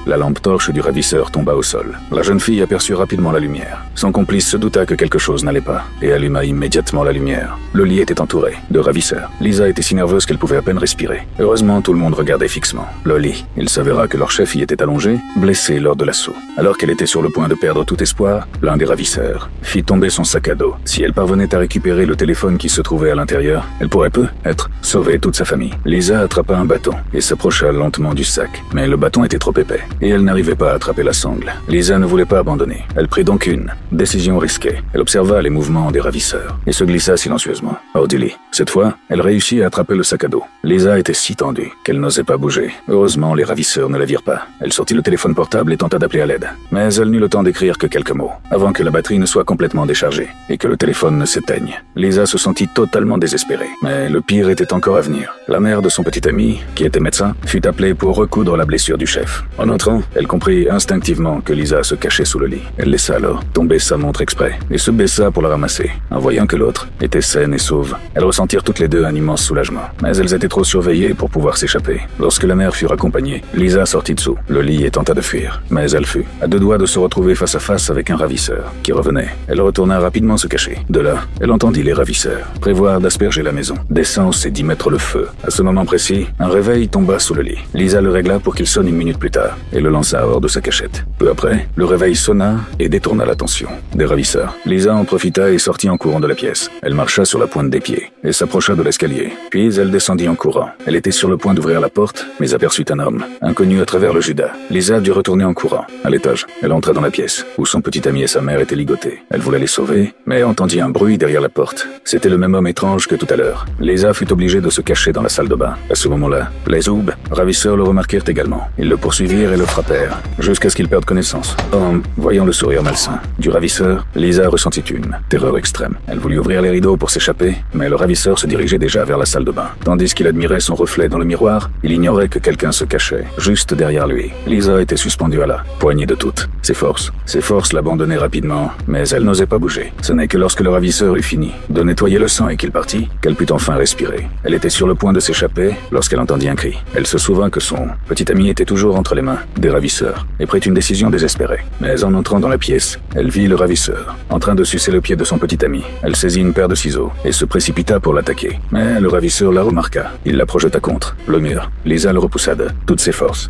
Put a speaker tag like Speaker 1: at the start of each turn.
Speaker 1: La lampe torche du ravisseur tomba au sol. La jeune fille aperçut rapidement la lumière. Son complice se douta que quelque chose n'allait pas et alluma immédiatement la lumière. Le lit était entouré de ravisseurs. Lisa était si nerveuse qu'elle pouvait à peine respirer. Heureusement, tout le monde regardait fixement le lit. Il s'avéra que leur chef y était allongé, blessé lors de l'assaut. Alors qu'elle était sur le point de perdre tout espoir, l'un des ravisseurs fit tomber son sac à dos. Si elle parvenait à récupérer le téléphone qui se trouvait à l'intérieur, elle pourrait peut-être sauver toute sa famille. Lisa attrapa un bâton et s'approcha lentement du sac. Mais le bâton était trop épais et elle n'arrivait pas à attraper la sangle. Lisa ne voulait pas abandonner. Elle prit donc une décision risquée. Elle observa les mouvements des ravisseurs et se glissa silencieusement hors du lit. Cette fois, elle réussit à attraper le sac à dos. Lisa était si tendue qu'elle n'osait pas bouger. Heureusement, les ravisseurs ne la virent pas. Elle sortit le téléphone portable et tenta d'appeler à l'aide. Mais elle n'eut le temps d'écrire que quelques mots avant que la batterie ne soit complètement déchargée et que le téléphone ne s'éteigne. Lisa se sentit totalement désespérée. Mais le pire était encore à venir. La mère de son petit ami, qui était médecin, fut appelée pour recoudre la blessure du chef. En entrant, elle comprit instinctivement que Lisa se cachait sous le lit. Elle laissa alors tomber sa montre exprès et se baissa pour la ramasser. En voyant que l'autre était saine et sauve, elles ressentirent toutes les deux un immense soulagement. Mais elles étaient trop surveillées pour pouvoir s'échapper. Lorsque la mère fut raccompagnée, Lisa sortit dessous le lit et tenta de fuir. Mais elle fut à deux doigts de se retrouver face à face avec un ravisseur qui revenait. Elle retourna rapidement se cacher. De là, elle entendit les ravisseurs prévoir d'asperger la maison, d'essence et d'y mettre le feu. À ce moment précis, un réveil tomba sous le lit. Lisa le régla pour qu'il sonne une minute plus tard et le lança hors de sa cachette. Peu après, le réveil sonna et détourna l'attention des ravisseurs. Lisa en profita et sortit en courant de la pièce. Elle marcha sur la pointe des pieds et s'approcha de l'escalier. Puis elle descendit en courant. Elle était sur le point d'ouvrir la porte, mais aperçut un homme, inconnu à travers le judas. Lisa dut retourner en courant. À l'étage, elle entra dans la pièce où son petit ami et sa mère étaient ligotés. Elle voulait les sauver, mais entendit un bruit derrière la porte. C'était le même homme étrange que tout à l'heure. Lisa fut obligée de se cacher dans la salle de bain. À ce moment-là, les ravisseurs le remarquèrent également. Ils le poursuivirent et le frappèrent, jusqu'à ce qu'il perde connaissance. En voyant le sourire malsain du ravisseur, Lisa ressentit une terreur extrême. Elle voulut ouvrir les rideaux pour s'échapper, mais le ravisseur se dirigeait déjà vers la salle de bain. Tandis qu'il admirait son reflet dans le miroir, il ignorait que quelqu'un se cachait, juste derrière lui. Lisa était suspendue à la poignée de toutes ses forces. Ses forces l'abandonnaient rapidement, mais elle n'osait pas bouger. Ce n'est que lorsque le ravisseur eut fini de nettoyer le sang et qu'il partit, qu'elle put enfin respirer. Elle était sur le point de s'échapper lorsqu'elle entendit un cri. Elle se souvint que son petit ami était toujours entre les mains des ravisseurs et prit une décision désespérée. Mais en entrant dans la pièce, elle vit le ravisseur en train de sucer le pied de son petit ami. Elle saisit une paire de ciseaux et se précipita pour l'attaquer. Mais le ravisseur la remarqua. Il la projeta contre le mur. Lisa le repoussa de toutes ses forces.